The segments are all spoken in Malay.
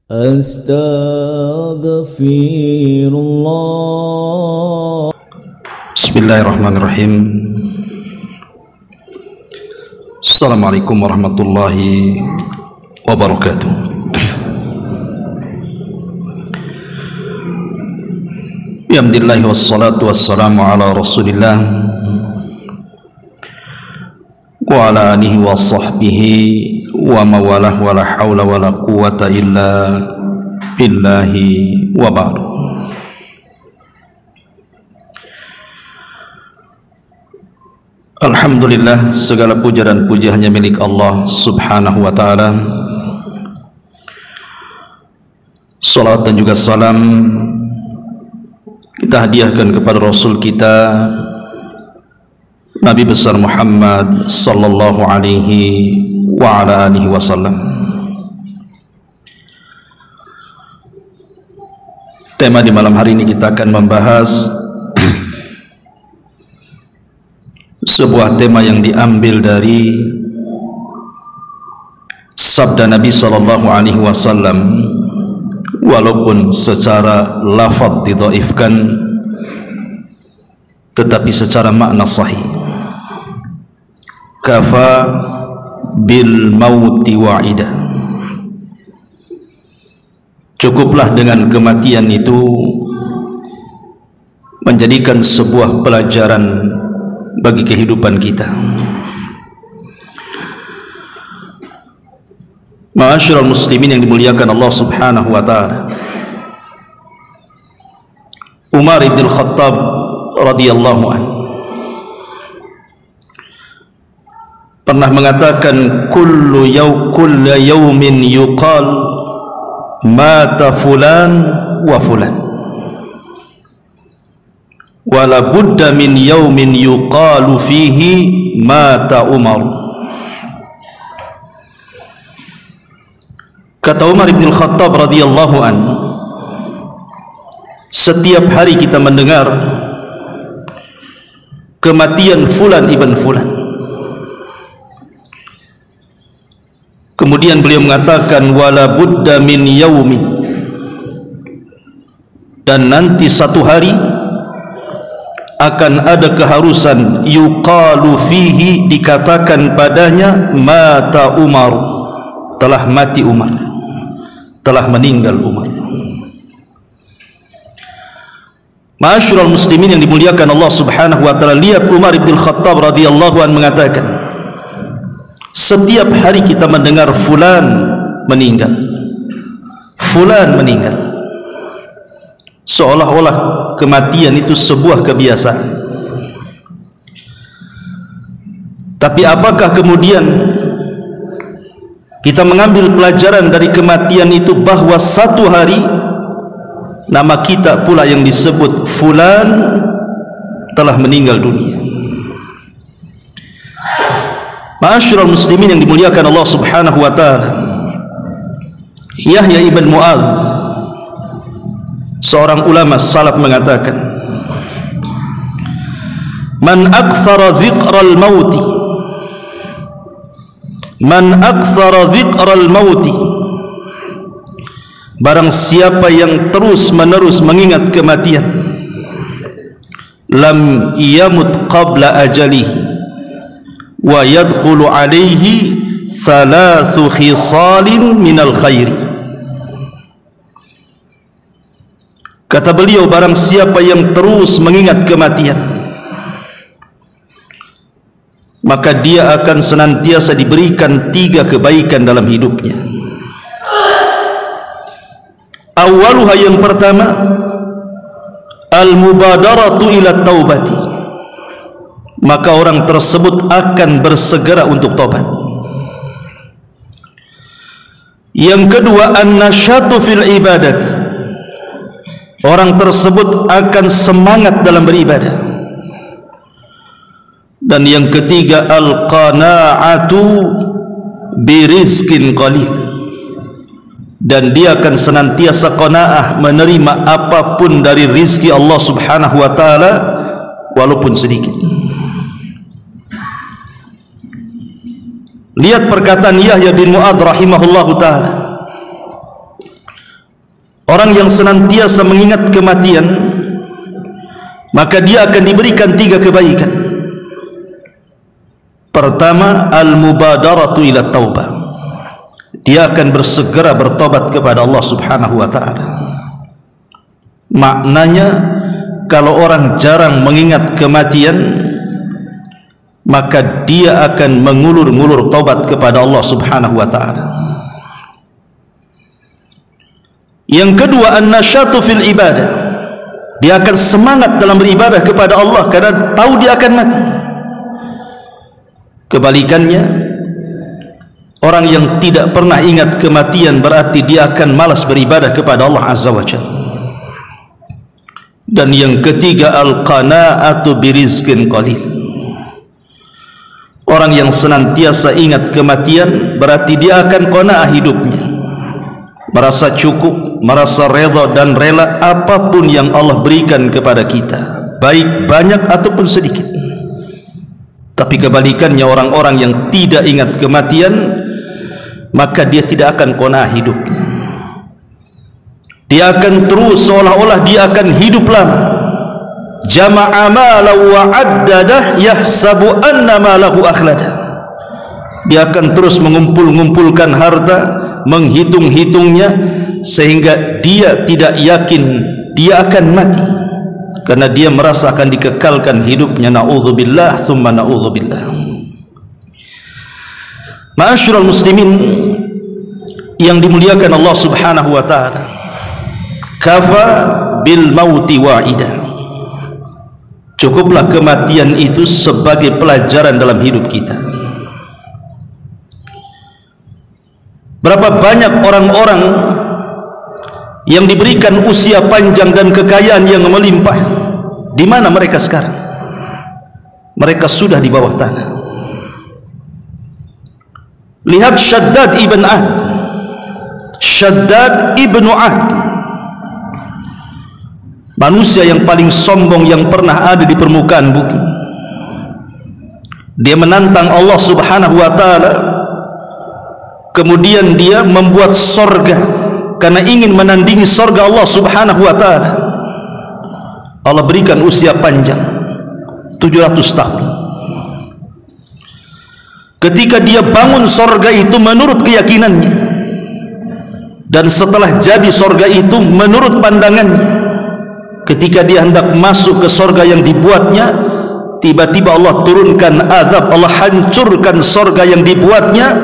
Astaghfirullah. Bismillahirrahmanirrahim. Assalamualaikum warahmatullahi wabarakatuh. Alhamdulillah wassalatu wassalamu ala Rasulillah wa ala alihi wa sahbihi wa mawalah wa la hawla wa la quwata illa billahi wa ba'du. Alhamdulillah, segala puja dan puji hanya milik Allah subhanahu wa ta'ala. Salat dan juga salam kita hadiahkan kepada Rasul kita Nabi besar Muhammad sallallahu alaihi wa ala alihi wasallam. Tema di malam hari ini kita akan membahas sebuah tema yang diambil dari sabda Nabi sallallahu alaihi wasallam, walaupun secara lafaz didhaifkan tetapi secara makna sahih. Kafa bil mauti wa'ida, cukuplah dengan kematian itu menjadikan sebuah pelajaran bagi kehidupan kita. Ma'asyiral muslimin yang dimuliakan Allah subhanahu wa ta'ala, Umar ibn Khattab radhiyallahu anhu pernah mengatakan, kullu yawmin yuqal mata fulan wa fulan, wala budda min yawmin yuqalu fihi mata Umar. Kata Umar bin Khattab radhiyallahu anhu, setiap hari kita mendengar kematian fulan ibn fulan. Kemudian beliau mengatakan, wala budda min yaumin, dan nanti satu hari akan ada keharusan yuqalu fihi, dikatakan padanya mata Umar, telah mati Umar, telah meninggal Umar. Ma'asyiral muslimin yang dimuliakan Allah subhanahu wa ta'ala, lihat Umar bin Khattab radhiyallahu anhu mengatakan, setiap hari kita mendengar fulan meninggal, fulan meninggal, seolah-olah kematian itu sebuah kebiasaan. Tapi apakah kemudian kita mengambil pelajaran dari kematian itu bahwa satu hari nama kita pula yang disebut fulan telah meninggal dunia? Ma'asyiral muslimin yang dimuliakan Allah subhanahu wa ta'ala, Yahya ibn Mu'adz, seorang ulama salaf, mengatakan, man aktsara dzikral mauti, man aktsara dzikral mauti, barang siapa yang terus menerus mengingat kematian, lam yamut qabla ajalihi wa yadkhulu alaihi thalathu khisalin minal khairi. Kata beliau, barang siapa yang terus mengingat kematian, maka dia akan senantiasa diberikan 3 kebaikan dalam hidupnya. Awaluha, yang pertama, al-mubadaratu ila taubati, maka orang tersebut akan bersegera untuk tobat. Yang kedua, an-nasyatu fil ibadati, orang tersebut akan semangat dalam beribadah. Dan yang ketiga, al-qana'atu birizqin qalil, dan dia akan senantiasa qanaah, menerima apapun dari rizki Allah subhanahu wa ta'ala walaupun sedikit. Lihat perkataan Yahya bin Mu'adz rahimahullahu ta'ala, Orang yang senantiasa mengingat kematian, maka dia akan diberikan 3 kebaikan. Pertama, al-mubadaratu ila taubah. Dia akan bersegera bertobat kepada Allah Subhanahu wa ta'ala. Maknanya, kalau orang jarang mengingat kematian, maka dia akan mengulur-ngulur taubat kepada Allah Subhanahu wa ta'ala. Yang kedua, an-nasyatu fil ibadah. Dia akan semangat dalam beribadah kepada Allah karena tahu dia akan mati. Kebalikannya, orang yang tidak pernah ingat kematian berarti dia akan malas beribadah kepada Allah Azza wa Jalla. Dan yang ketiga, al-qana'atu birizqin qalil. Orang yang senantiasa ingat kematian berarti dia akan qanaah hidupnya, merasa cukup, merasa redha dan rela apapun yang Allah berikan kepada kita, baik banyak ataupun sedikit. Tapi kebalikannya, orang-orang yang tidak ingat kematian, maka dia tidak akan qanaah hidupnya. Dia akan terus seolah-olah dia akan hidup lama. Jama'a malahu wa addadah yahsabu anna malahu akhladah. Dia akan terus mengumpulkan harta, menghitung-hitungnya, sehingga dia tidak yakin dia akan mati, karena dia merasa akan dikekalkan hidupnya. Na'udzubillah thumma na'udzubillah. Ma'asyiral muslimin yang dimuliakan Allah Subhanahu wa ta'ala, kafa bil mauti wa'idah. Cukuplah kematian itu sebagai pelajaran dalam hidup kita. Berapa banyak orang-orang yang diberikan usia panjang dan kekayaan yang melimpah, di mana mereka sekarang? Mereka sudah di bawah tanah. Lihat Shaddad ibn Ad. Shaddad ibn Ad, manusia yang paling sombong yang pernah ada di permukaan bumi. Dia menantang Allah Subhanahu wa ta'ala, kemudian dia membuat sorga karena ingin menandingi sorga Allah Subhanahu wa ta'ala. Allah berikan usia panjang 700 tahun. Ketika dia bangun sorga itu menurut keyakinannya, dan setelah jadi sorga itu menurut pandangannya, ketika dia hendak masuk ke sorga yang dibuatnya, tiba-tiba Allah turunkan azab. Allah hancurkan sorga yang dibuatnya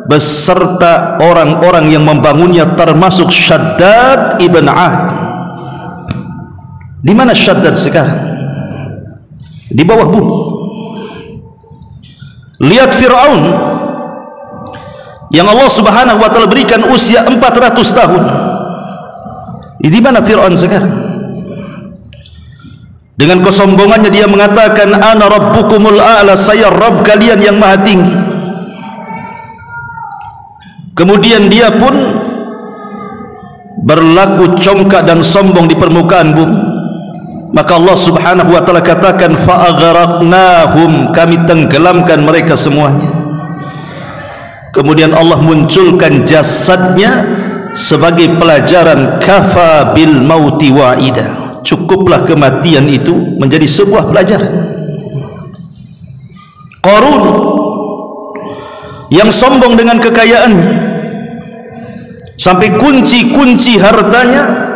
beserta orang-orang yang membangunnya, termasuk Shaddad ibn Ad. Di mana Shaddad sekarang? Di bawah bumi. Lihat Fir'aun yang Allah Subhanahu wa ta'ala berikan usia 400 tahun. Di mana Fir'aun sekarang? Dengan kesombongannya dia mengatakan, ana rabbukumul a'la, saya Rabb kalian yang maha tinggi. Kemudian dia pun berlaku congkak dan sombong di permukaan bumi. Maka Allah Subhanahu wa ta'ala katakan, fa'aghraqnahum, kami tenggelamkan mereka semuanya. Kemudian Allah munculkan jasadnya sebagai pelajaran, kafa bil mauti wa'ida. Cukuplah kematian itu menjadi sebuah pelajaran. Qarun yang sombong dengan kekayaannya, sampai kunci-kunci hartanya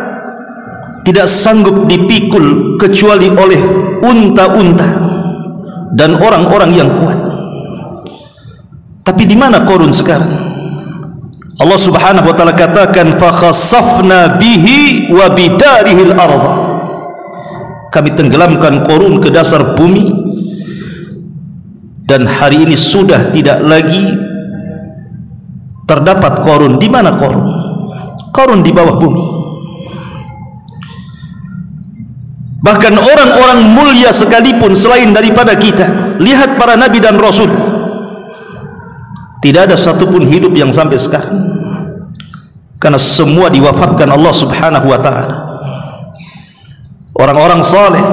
tidak sanggup dipikul kecuali oleh unta-unta dan orang-orang yang kuat. Tapi di mana Qarun sekarang? Allah Subhanahu wa ta'ala katakan, fa khasafna bihi wa bidarihi al-ardh. Kami tenggelamkan Qarun ke dasar bumi, dan hari ini sudah tidak lagi terdapat Qarun. Di mana Qarun? Qarun di bawah bumi. Bahkan orang-orang mulia sekalipun selain daripada kita, lihat para nabi dan rasul, tidak ada satupun hidup yang sampai sekarang, karena semua diwafatkan Allah Subhanahu wa ta'ala. Orang-orang saleh,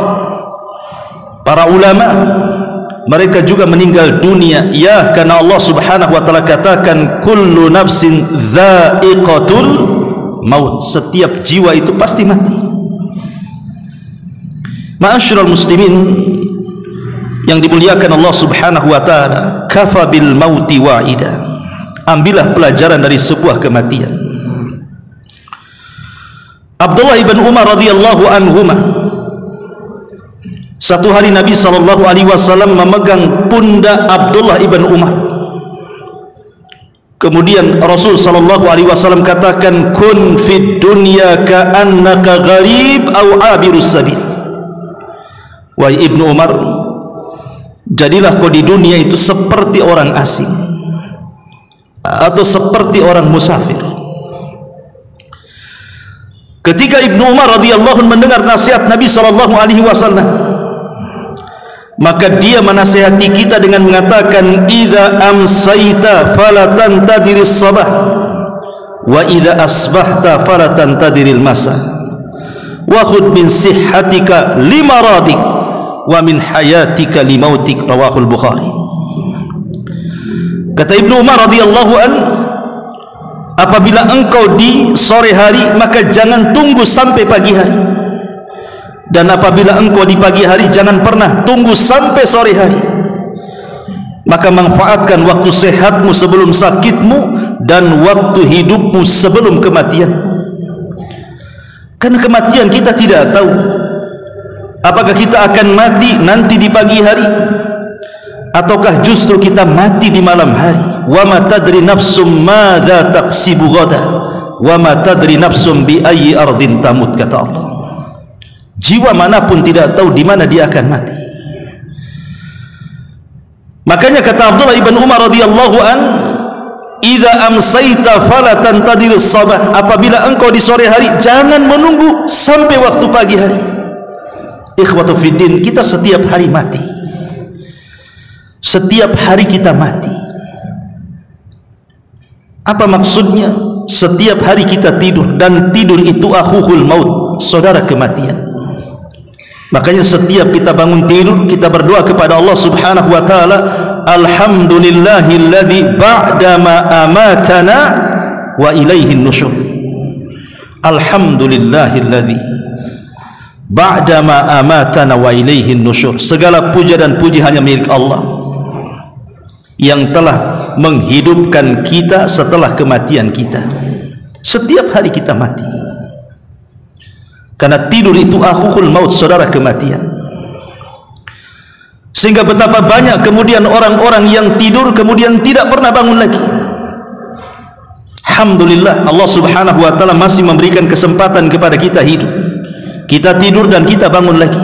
para ulama, mereka juga meninggal dunia, ya, karena Allah Subhanahu wa ta'ala katakan, kullu nafsin dha'iqatul maut. Setiap jiwa itu pasti mati. Ma'asyiral muslimin yang dimuliakan Allah Subhanahu wa taala, kafa bil mauti wa'ida. Ambillah pelajaran dari sebuah kematian. Abdullah ibn Umar radhiyallahu anhuma, satu hari Nabi sallallahu alaihi wasallam memegang pundak Abdullah ibn Umar. Kemudian Rasul sallallahu alaihi wasallam katakan, kun fid dunya ka'annaka gharib au abirus sabil. Wahai Ibnu Umar, jadilah kau di dunia itu seperti orang asing atau seperti orang musafir. Ketika Ibnu Umar radhiyallahu anhu mendengar nasihat Nabi sallallahu alaihi wasallam, maka dia menasihati kita dengan mengatakan, idza amsayta fala tantadiris sabah wa idza asbahta fala tantadiril masa wa khudh min sihhatika limaradik wa min hayatika limautik. Rawahul Bukhari. Kata Ibnu Umar radhiyallahu an, apabila engkau di sore hari, maka jangan tunggu sampai pagi hari, dan apabila engkau di pagi hari, jangan pernah tunggu sampai sore hari. Maka manfaatkan waktu sehatmu sebelum sakitmu, dan waktu hidupmu sebelum kematianmu. Karena kematian kita tidak tahu, apakah kita akan mati nanti di pagi hari, ataukah justru kita mati di malam hari. Wa ma tadri nafsum madza taksibu ghada wa ma tadri nafsum bi ayyi ardin tamut, kata Allah. Jiwa manapun tidak tahu di mana dia akan mati. Makanya kata Abdullah ibn Umar radhiyallahu an, idza amsayta fala tantadirus sabah, apabila engkau di sore hari, jangan menunggu sampai waktu pagi hari. Ikhwatu fiddin, kita setiap hari mati. Setiap hari kita mati. Apa maksudnya? Setiap hari kita tidur, dan tidur itu akhuhul maut, saudara kematian. Makanya setiap kita bangun tidur, kita berdoa kepada Allah Subhanahu wa taala, alhamdulillahilladzi ba'da ma amatana wa ilaihin nusyur. Alhamdulillahilladzi ba'da ma amatana wa ilaihin nusyur. Segala puja dan puji hanya milik Allah yang telah menghidupkan kita setelah kematian kita. Setiap hari kita mati, karena tidur itu akhuhul maut, saudara kematian. Sehingga betapa banyak kemudian orang-orang yang tidur kemudian tidak pernah bangun lagi. Alhamdulillah, Allah Subhanahu wa taala masih memberikan kesempatan kepada kita hidup. Kita tidur dan kita bangun lagi.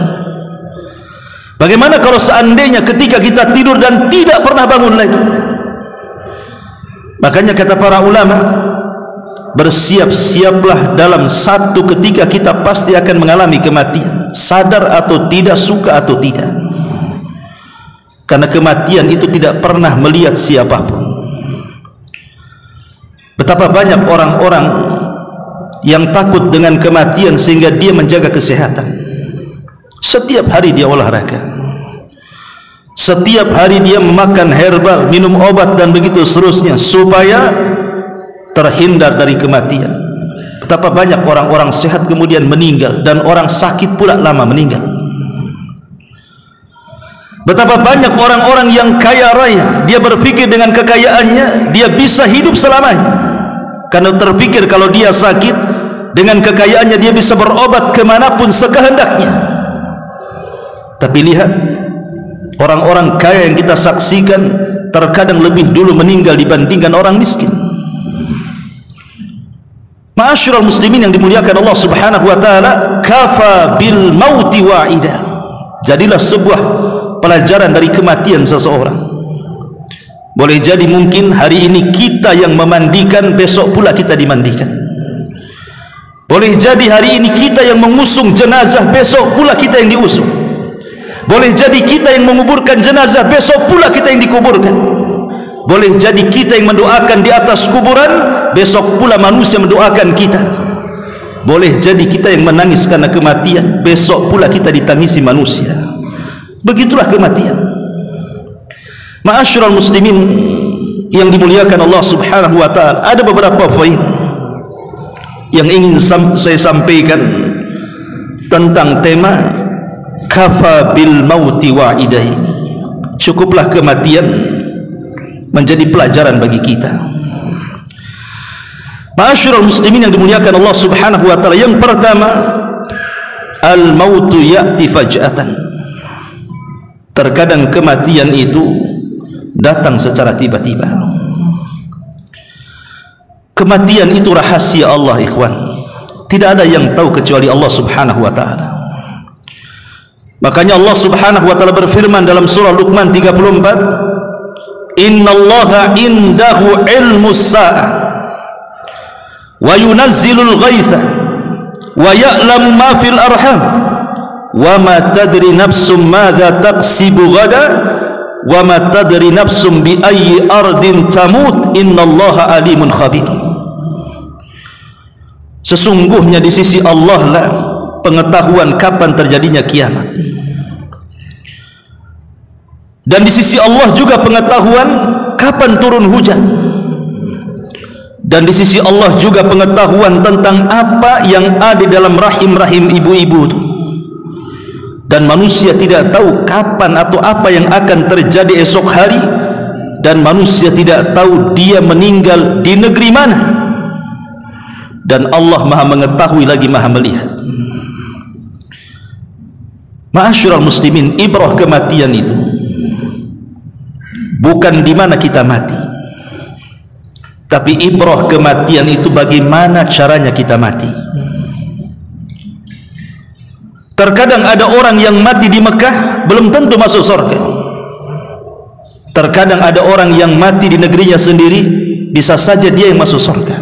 Bagaimana kalau seandainya ketika kita tidur dan tidak pernah bangun lagi? Makanya kata para ulama, bersiap-siaplah dalam satu ketika kita pasti akan mengalami kematian, sadar atau tidak, suka atau tidak. Karena kematian itu tidak pernah melihat siapapun. Betapa banyak orang-orang yang takut dengan kematian sehingga dia menjaga kesehatan. Setiap hari dia olahraga, setiap hari dia memakan herbal, minum obat dan begitu seterusnya, supaya terhindar dari kematian. Betapa banyak orang-orang sehat kemudian meninggal, dan orang sakit pula lama meninggal. Betapa banyak orang-orang yang kaya raya, dia berpikir dengan kekayaannya dia bisa hidup selamanya, karena terpikir kalau dia sakit, dengan kekayaannya dia bisa berobat kemanapun sekehendaknya. Tapi lihat, orang-orang kaya yang kita saksikan terkadang lebih dulu meninggal dibandingkan orang miskin. Ma'asyiral muslimin yang dimuliakan Allah Subhanahu wa taala, kafa bil mauti wa'ida. Jadilah sebuah pelajaran dari kematian seseorang. Boleh jadi mungkin hari ini kita yang memandikan, besok pula kita dimandikan. Boleh jadi hari ini kita yang mengusung jenazah, besok pula kita yang diusung. Boleh jadi kita yang menguburkan jenazah, besok pula kita yang dikuburkan. Boleh jadi kita yang mendoakan di atas kuburan, besok pula manusia mendoakan kita. Boleh jadi kita yang menangis karena kematian, besok pula kita ditangisi manusia. Begitulah kematian. Ma'asyiral muslimin yang dimuliakan Allah Subhanahu wa taala, ada beberapa poin yang ingin saya sampaikan tentang tema kafa bil mauti wa'ida ini. Cukuplah kematian menjadi pelajaran bagi kita. Ma'asyiral muslimin yang dimuliakan Allah Subhanahu wa taala, yang pertama, al mautu ya'ti faj'atan. Terkadang kematian itu datang secara tiba-tiba. Kematian itu rahasia Allah, ikhwan. Tidak ada yang tahu kecuali Allah Subhanahu wa taala. Makanya Allah Subhanahu wa taala berfirman dalam surah Luqman 34, "Innallaha indahu ilmus sa'ah wa yunazzilul ghaitha wa ya'lamu ma fil arham wa ma tadri nafsum madza taksibu ghada wa ma tadri nafsum bi ayyi ardin tamut innallaha alimun khabir." Sesungguhnya di sisi Allah lah pengetahuan kapan terjadinya kiamat, dan di sisi Allah juga pengetahuan kapan turun hujan, dan di sisi Allah juga pengetahuan tentang apa yang ada dalam rahim-rahim ibu-ibu itu. Dan manusia tidak tahu kapan atau apa yang akan terjadi esok hari, dan manusia tidak tahu dia meninggal di negeri mana, dan Allah maha mengetahui lagi maha melihat. Ma'asyiral muslimin, ibrah kematian itu bukan di mana kita mati, tapi ibrah kematian itu bagaimana caranya kita mati. Terkadang ada orang yang mati di Mekah belum tentu masuk surga. Terkadang ada orang yang mati di negerinya sendiri, bisa saja dia yang masuk surga.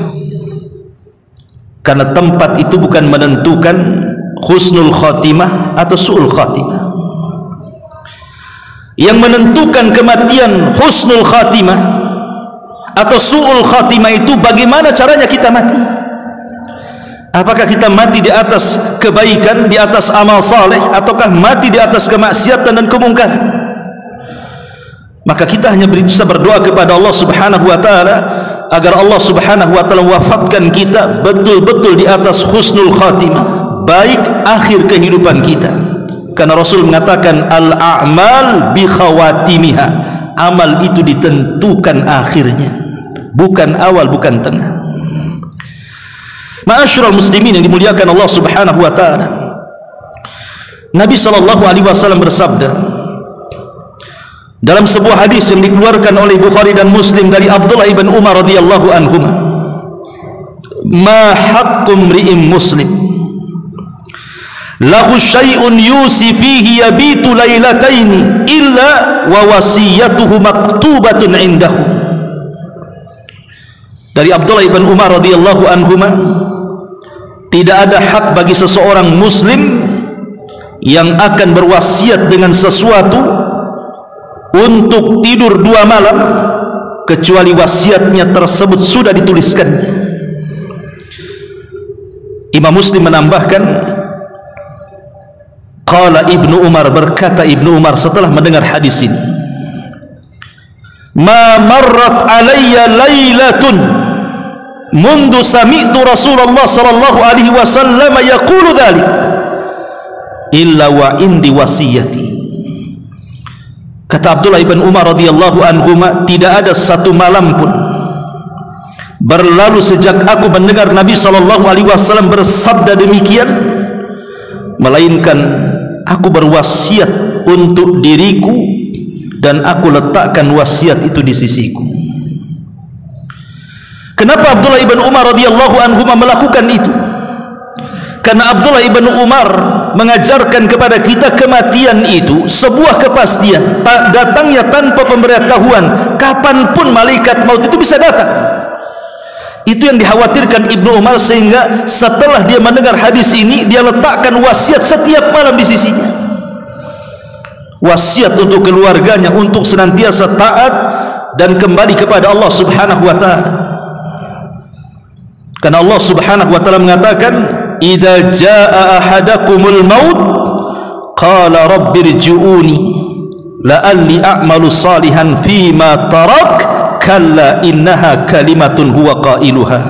Karena tempat itu bukan menentukan husnul khatimah atau su'ul khatimah. Yang menentukan kematian husnul khatimah atau su'ul khatimah itu bagaimana caranya kita mati. Apakah kita mati di atas kebaikan, di atas amal saleh, ataukah mati di atas kemaksiatan dan kemungkaran? Maka kita hanya bisa berdoa kepada Allah Subhanahu wa taala agar Allah Subhanahu wa taala wafatkan kita betul-betul di atas husnul khatimah, baik akhir kehidupan kita. Karena Rasul mengatakan al-a'mal bi khawatimiha, amal itu ditentukan akhirnya, bukan awal, bukan tengah. Ma'asyiral muslimin yang dimuliakan Allah Subhanahu wa taala, Nabi sallallahu alaihi wasallam bersabda dalam sebuah hadis yang dikeluarkan oleh Bukhari dan Muslim dari Abdullah ibn Umar radhiyallahu anhuma, "Ma haqqu imri'in muslim lahu syai'un yusi fihi yabitu lailataini illa wa wasiyatuhu maktubatun indahu." Dari Abdullah ibn Umar radhiyallahu anhuma, tidak ada hak bagi seseorang muslim yang akan berwasiat dengan sesuatu untuk tidur 2 malam kecuali wasiatnya tersebut sudah dituliskannya. Imam Muslim menambahkan, qala Ibnu Umar, berkata Ibnu Umar setelah mendengar hadis ini, "Ma marrat alayya lailatun mundu sami'tu Rasulullah sallallahu alaihi wasallam yaqulu dzalik illa wa indi wasiyati." Kata Abdullah ibn Umar radhiyallahu anhuma, tidak ada satu malam pun berlalu sejak aku mendengar Nabi sallallahu alaihi wasallam bersabda demikian, melainkan aku berwasiat untuk diriku dan aku letakkan wasiat itu di sisiku. Kenapa Abdullah ibn Umar radhiyallahu anhuma melakukan itu? Karena Abdullah ibn Umar mengajarkan kepada kita kematian itu sebuah kepastian, datangnya tanpa pemberitahuan, kapanpun malaikat maut itu bisa datang. Itu yang dikhawatirkan Ibnu Umar, sehingga setelah dia mendengar hadis ini, dia letakkan wasiat setiap malam di sisinya. Wasiat untuk keluarganya untuk senantiasa taat dan kembali kepada Allah Subhanahu wa taala. Karena Allah Subhanahu wa taala mengatakan, "Idza jaa ahadakumul maut qala rabbirji'uni la'alli a'malu salihan fima tarak kalla innaha kalimatun huwa qailuha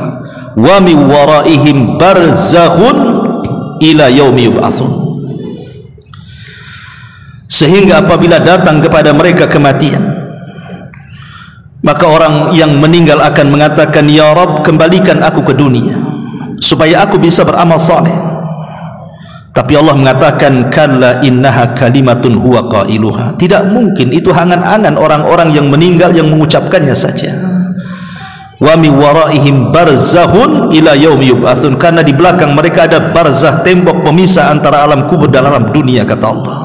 wa min waraihim barzakhun ila yaumi yub'atsun. Sehingga apabila datang kepada mereka kematian, maka orang yang meninggal akan mengatakan, ya Rabb, kembalikan aku ke dunia supaya aku bisa beramal saleh. Tapi Allah mengatakan, kalla innaha kalimatun huwa qailuha. Tidak mungkin, itu angan-angan orang-orang yang meninggal yang mengucapkannya saja. Wa min waraihim barzakhun ila yaumi yub'atsun, karena di belakang mereka ada barzah, tembok pemisah antara alam kubur dan alam dunia, kata Allah.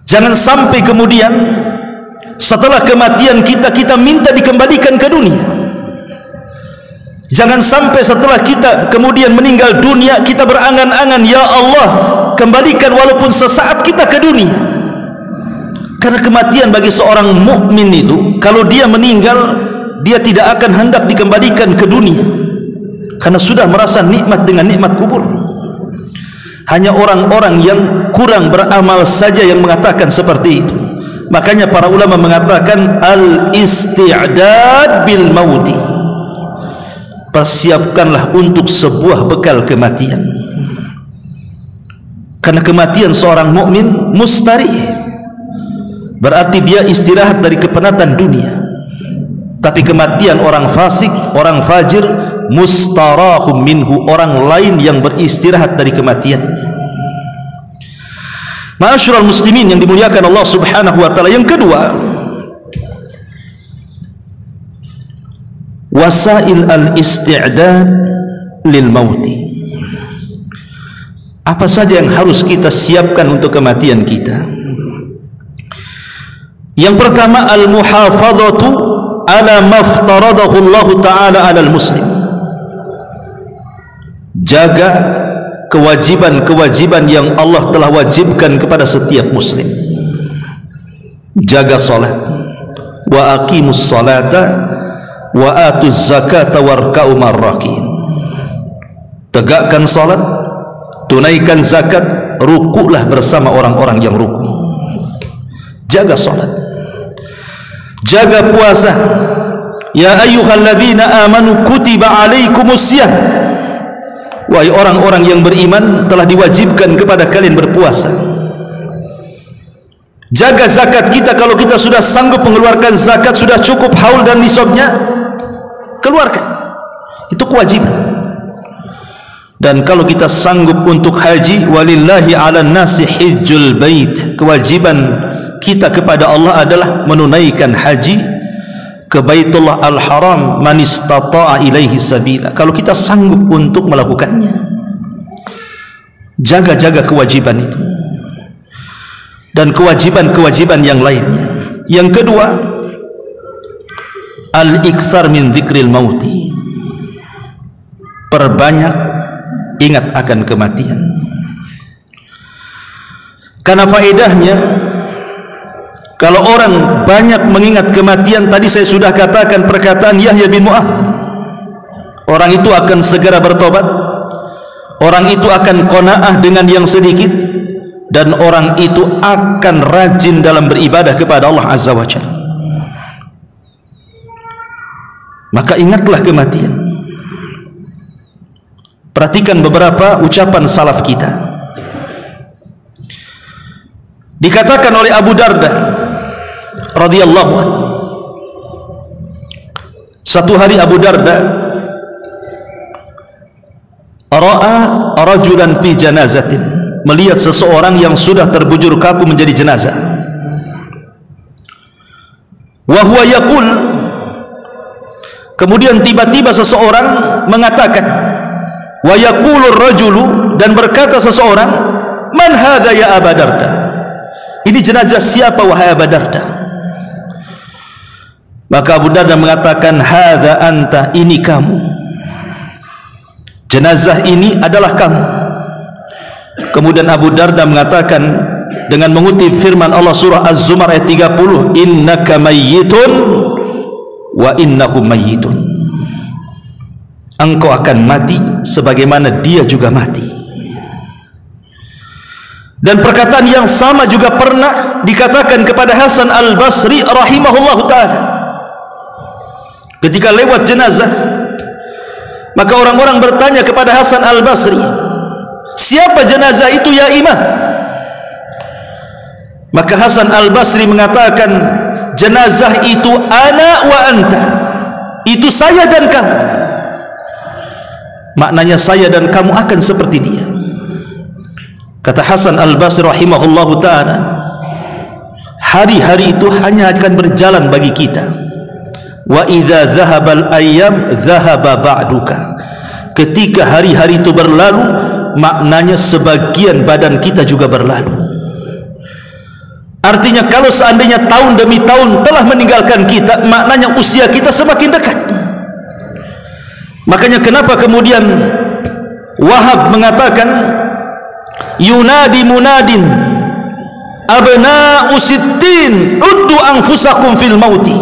Jangan sampai kemudian setelah kematian kita minta dikembalikan ke dunia. Jangan sampai setelah kita kemudian meninggal dunia kita berangan-angan, ya Allah, kembalikan walaupun sesaat kita ke dunia. Karena kematian bagi seorang mukmin itu, kalau dia meninggal, dia tidak akan hendak dikembalikan ke dunia, karena sudah merasa nikmat dengan nikmat kubur. Hanya orang-orang yang kurang beramal saja yang mengatakan seperti itu. Makanya para ulama mengatakan al-isti'dad bil mauti, persiapkanlah untuk sebuah bekal kematian. Karena kematian seorang mukmin mustarih, berarti dia istirahat dari kepenatan dunia. Tapi kematian orang fasik, orang fajir, mustarahum minhu, orang lain yang beristirahat dari kematian. Ma'asyiral muslimin yang dimuliakan Allah Subhanahu wa taala, yang kedua, wasail al-isti'dad lil mauti. Apa saja yang harus kita siapkan untuk kematian kita? Yang pertama, al-muhafadzatu ala maftaradahu Allah Ta'ala ala al-muslim. Jaga kewajiban-kewajiban yang Allah telah wajibkan kepada setiap muslim. Jaga salat, wa aqimus salata wa atuz zakata warka'u marrakin. Tegakkan salat, tunaikan zakat, rukuklah bersama orang-orang yang ruku. Jaga salat, jaga puasa. Ya ayyuhalladzina amanu kutiba alaikumusiyam. Wahai orang-orang yang beriman, telah diwajibkan kepada kalian berpuasa. Jaga zakat kita, kalau kita sudah sanggup mengeluarkan zakat, sudah cukup haul dan nisabnya, keluarkan. Itu kewajiban. Dan kalau kita sanggup untuk haji, walillahi 'alan nasi hijjul bait, kewajiban kita kepada Allah adalah menunaikan haji ke Baitullah Al-Haram, man istata'a ilaihi sabila, kalau kita sanggup untuk melakukannya. Jaga-jaga kewajiban itu dan kewajiban-kewajiban yang lainnya. Yang kedua, al-iktsar min dzikril mauti, perbanyak ingat akan kematian. Karena faedahnya, kalau orang banyak mengingat kematian, tadi saya sudah katakan perkataan Yahya bin Mu'adz, orang itu akan segera bertobat, orang itu akan qanaah dengan yang sedikit, dan orang itu akan rajin dalam beribadah kepada Allah Azza wa Jalla. Maka ingatlah kematian. Perhatikan beberapa ucapan salaf kita. Dikatakan oleh Abu Darda radhiyallahu anhu, satu hari Abu Darda ra'a rajulan fi janazatin, melihat seseorang yang sudah terbujur kaku menjadi jenazah. Wa huwa yaqul, kemudian tiba-tiba seseorang mengatakan, wa yaqulu ar-rajulu, dan berkata seseorang, man hadza ya Abu Darda, ini jenazah siapa wahai Abu Darda? Maka Abu Darda mengatakan, hadza anta, ini kamu, jenazah ini adalah kamu. Kemudian Abu Darda mengatakan dengan mengutip firman Allah surah Az-Zumar ayat 30, innaka mayyitun wa innahum mayyitun, engkau akan mati sebagaimana dia juga mati. Dan perkataan yang sama juga pernah dikatakan kepada Hasan Al-Basri rahimahullah ta'ala ketika lewat jenazah. Maka orang-orang bertanya kepada Hasan Al-Basri, siapa jenazah itu ya imam? Maka Hasan Al-Basri mengatakan, jenazah itu ana wa anta, itu saya dan kamu. Maknanya saya dan kamu akan seperti dia. Kata Hasan Al-Basri rahimahullahu ta'ala, hari-hari itu hanya akan berjalan bagi kita. Wa idza dhahabal ayyam dhahaba ba'duka. Ketika hari-hari itu berlalu, maknanya sebagian badan kita juga berlalu. Artinya kalau seandainya tahun demi tahun telah meninggalkan kita, maknanya usia kita semakin dekat. Makanya kenapa kemudian Wahab mengatakan, yunadi munadin abna'u sittin uddu anfusakum fil mauti.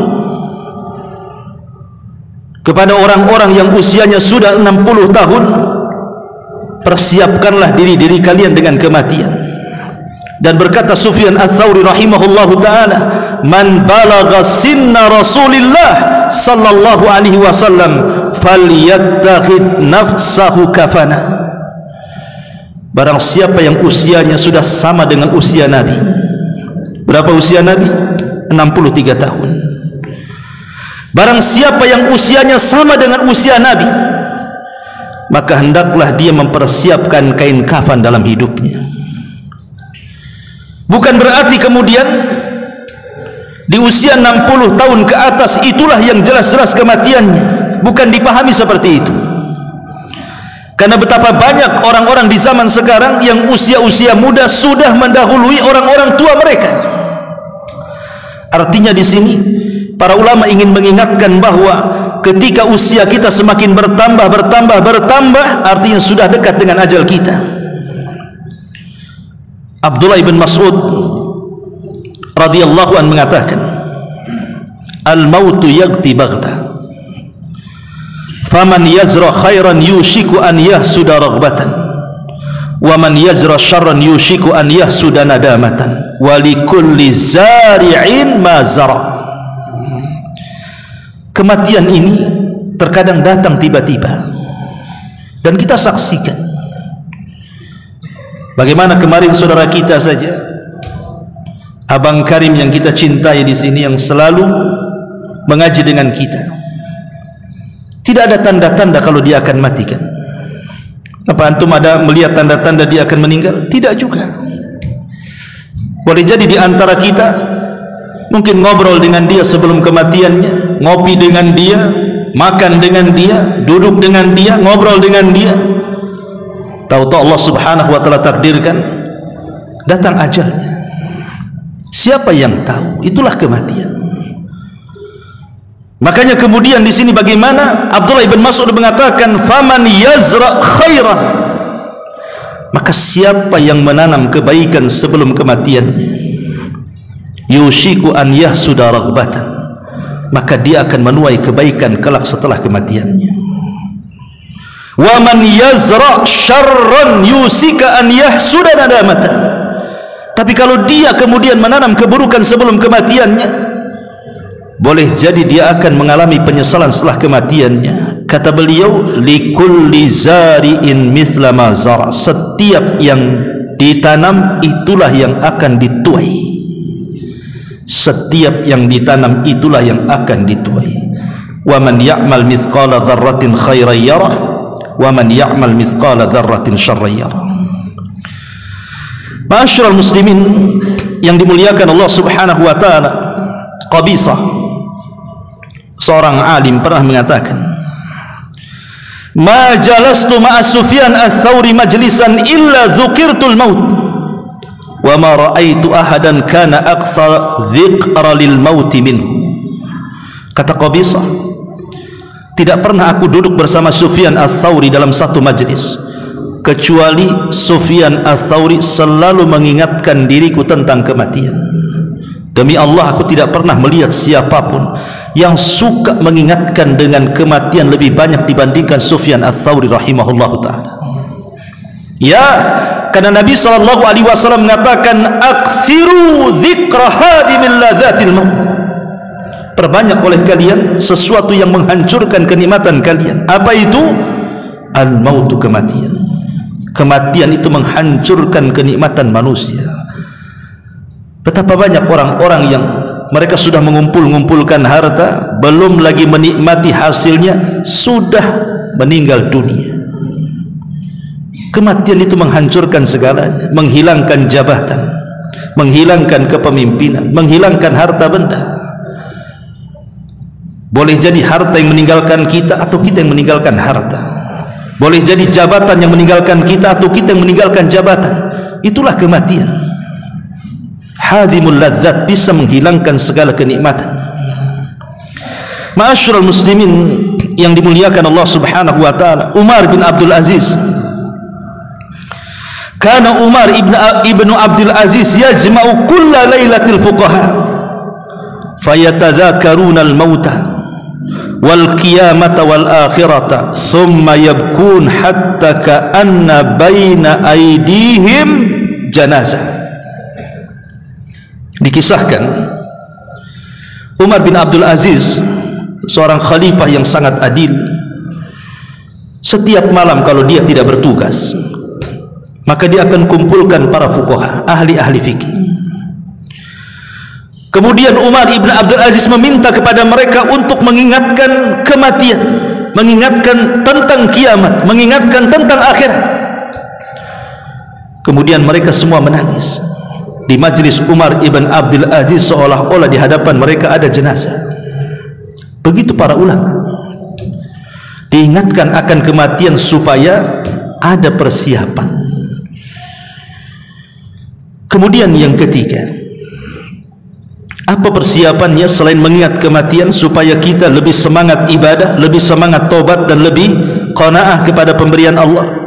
Kepada orang-orang yang usianya sudah 60 tahun, persiapkanlah diri-diri kalian dengan kematian. Dan berkata Sufyan Ats-Tsauri rahimahullahu ta'ala, man balagha sinna Rasulillah sallallahu alaihi wasallam falyattakhid nafsahu kafana. Barang siapa yang usianya sudah sama dengan usia Nabi. Berapa usia Nabi? 63 tahun. Barang siapa yang usianya sama dengan usia Nabi, maka hendaklah dia mempersiapkan kain kafan dalam hidupnya. Bukan berarti kemudian di usia 60 tahun ke atas itulah yang jelas-jelas kematiannya. Bukan dipahami seperti itu. Karena betapa banyak orang-orang di zaman sekarang yang usia-usia muda sudah mendahului orang-orang tua mereka. Artinya di sini para ulama ingin mengingatkan bahwa ketika usia kita semakin bertambah, artinya sudah dekat dengan ajal kita. Abdullah bin Mas'ud radhiyallahu anhu mengatakan, al-mautu yaghti baghtah. Faman yazra khairan yushiku an yahsuda raghbatan, wa man yazra syarran yushiku an yahsuda nadamatan, wa likulli zari'in ma zara. Kematian ini terkadang datang tiba-tiba dan kita saksikan. Bagaimana kemarin saudara kita saja, Abang Karim yang kita cintai di sini, yang selalu mengaji dengan kita. Tidak ada tanda-tanda kalau dia akan matikan. Apa antum ada melihat tanda-tanda dia akan meninggal? Tidak juga. Boleh jadi di antara kita mungkin ngobrol dengan dia sebelum kematiannya, ngopi dengan dia, makan dengan dia, duduk dengan dia, ngobrol dengan dia. Tahu-tahu Allah Subhanahu wa taala takdirkan datang ajalnya. Siapa yang tahu? Itulah kematian. Makanya kemudian di sini bagaimana Abdullah bin Mas'ud mengatakan, faman yazra khairan, maka siapa yang menanam kebaikan sebelum kematian, yushiku an yahsuda raghbatan, maka dia akan menuai kebaikan kelak setelah kematiannya. Wa man yazra syarran yusika an yahsuda nadamatan, tapi kalau dia kemudian menanam keburukan sebelum kematiannya, boleh jadi dia akan mengalami penyesalan setelah kematiannya. Kata beliau, likulli zari'in mithla ma zara. Setiap yang ditanam itulah yang akan dituai. Setiap yang ditanam itulah yang akan dituai. Wa man ya'mal mithqala dzarratin khairan yarah, wa man ya'mal mithqala dzarratin syarran yarah. Ma'asyiral muslimin yang dimuliakan Allah Subhanahu wa taala, Qabisah seorang alim pernah mengatakan, ma jalastu ma'a Sufyan Ats-Tsauri majlisan illa dzukirtul maut wa ma ra'aitu ahadan kana aktsara dzikra lil maut minhu. Kata Qabisah, tidak pernah aku duduk bersama Sufyan Ats-Tsauri dalam satu majlis kecuali Sufyan Ats-Tsauri selalu mengingatkan diriku tentang kematian. Demi Allah, aku tidak pernah melihat siapapun yang suka mengingatkan dengan kematian lebih banyak dibandingkan Sufyan Ats-Tsauri rahimahullahu ta'ala. Ya, karena Nabi SAW mengatakan, aksiru dzikra hadimil ladzatil maut. Perbanyak oleh kalian sesuatu yang menghancurkan kenikmatan kalian. Apa itu? Al-mautu, kematian. Kematian itu menghancurkan kenikmatan manusia. Betapa banyak orang-orang yang mereka sudah mengumpulkan harta, belum lagi menikmati hasilnya, sudah meninggal dunia. Kematian itu menghancurkan segalanya, menghilangkan jabatan, menghilangkan kepemimpinan, menghilangkan harta benda. Boleh jadi harta yang meninggalkan kita, atau kita yang meninggalkan harta. Boleh jadi jabatan yang meninggalkan kita, atau kita yang meninggalkan jabatan. Itulah kematian. Hadimul ladzat, bisa menghilangkan segala kenikmatan. Ma'asyiral muslimin yang dimuliakan Allah Subhanahu wa taala, Umar bin Abdul Aziz, kana Umar ibnu Abdul Aziz yajma'u kulla lailatil fuqaha fayatadzakaruna al-mauta wal qiyamata wal akhirata thumma yabkun hatta ka'anna baina aydihim janazah. Dikisahkan Umar bin Abdul Aziz, seorang khalifah yang sangat adil, setiap malam kalau dia tidak bertugas, maka dia akan kumpulkan para fuqaha, ahli-ahli fikih. Kemudian Umar ibn Abdul Aziz meminta kepada mereka untuk mengingatkan kematian, mengingatkan tentang kiamat, mengingatkan tentang akhirat. Kemudian mereka semua menangis di majlis Umar ibn Abdul Aziz, seolah-olah di hadapan mereka ada jenazah. Begitu para ulama diingatkan akan kematian supaya ada persiapan. Kemudian yang ketiga, apa persiapannya selain mengingat kematian supaya kita lebih semangat ibadah, lebih semangat tobat, dan lebih qanaah kepada pemberian Allah?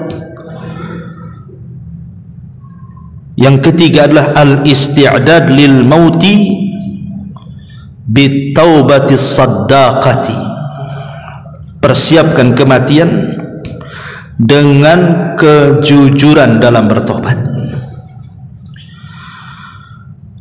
Yang ketiga adalah al-isti'dad lil mauti bitaubatis saddaqati. Persiapkan kematian dengan kejujuran dalam bertobat.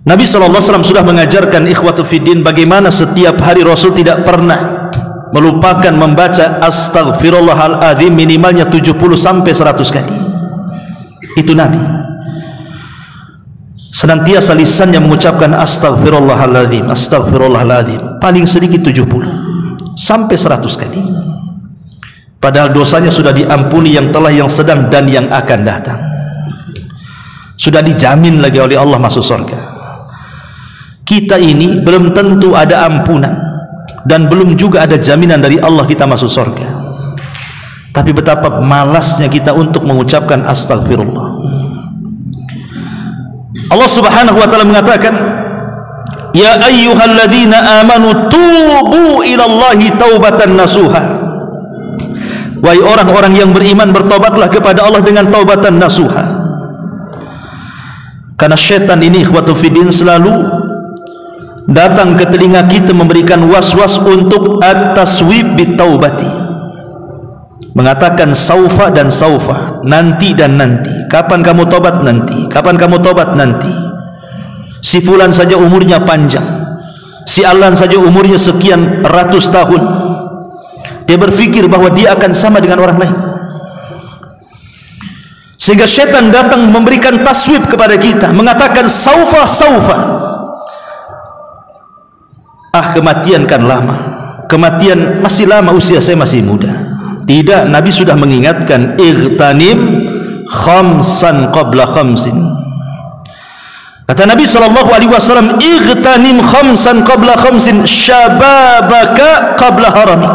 Nabi SAW sudah mengajarkan ikhwatu fiddin bagaimana setiap hari Rasul tidak pernah melupakan membaca astaghfirullahaladzim minimalnya 70 sampai 100 kali. Itu Nabi. Senantiasa lisannya mengucapkan astaghfirullahaladzim, astaghfirullahaladzim, paling sedikit 70 sampai 100 kali. Padahal dosanya sudah diampuni yang telah, yang sedang, dan yang akan datang. Sudah dijamin lagi oleh Allah masuk surga. Kita ini belum tentu ada ampunan, dan belum juga ada jaminan dari Allah kita masuk surga. Tapi betapa malasnya kita untuk mengucapkan astaghfirullah. Allah Subhanahu wa taala mengatakan, ya ayyuhalladzina amanu tubu ilallahi taubatan nasuha. Wahai orang-orang yang beriman, bertobatlah kepada Allah dengan taubatan nasuha. Karena syaitan ini ikhwatu fiddin selalu datang ke telinga kita memberikan was-was untuk at-taswib bitaubati, mengatakan saufa dan saufa, nanti dan nanti. Kapan kamu tobat? Nanti. Kapan kamu tobat? Nanti. Si fulan saja umurnya panjang, si alan saja umurnya sekian ratus tahun. Dia berpikir bahwa dia akan sama dengan orang lain, sehingga syaitan datang memberikan taswib kepada kita, mengatakan saufa, saufa. Kematian kan lama, kematian masih lama, usia saya masih muda. Tidak, Nabi sudah mengingatkan, ightanim khamsan qabla khamsin. Kata Nabi SAW, ightanim khamsan qabla khamsin, syababaka qabla haramik.